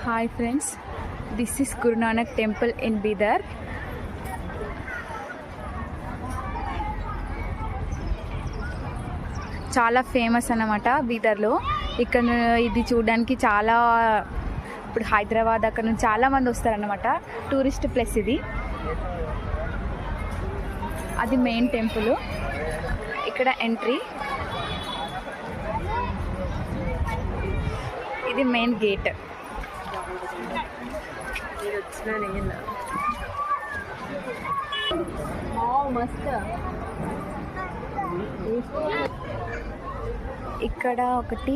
Hi friends, this is Guru Nanak temple in Bidar. చాలా famous అన్నమాట బీదర్లో. ఇక్కడ ఇది చూడడానికి చాలా, ఇప్పుడు హైదరాబాద్ అక్కడ నుంచి చాలామంది వస్తారన్నమాట. టూరిస్ట్ ప్లేస్ ఇది. అది మెయిన్ టెంపుల్. ఇక్కడ ఎంట్రీ, ఇది మెయిన్ గేట్. ఇక్కడ ఒకటి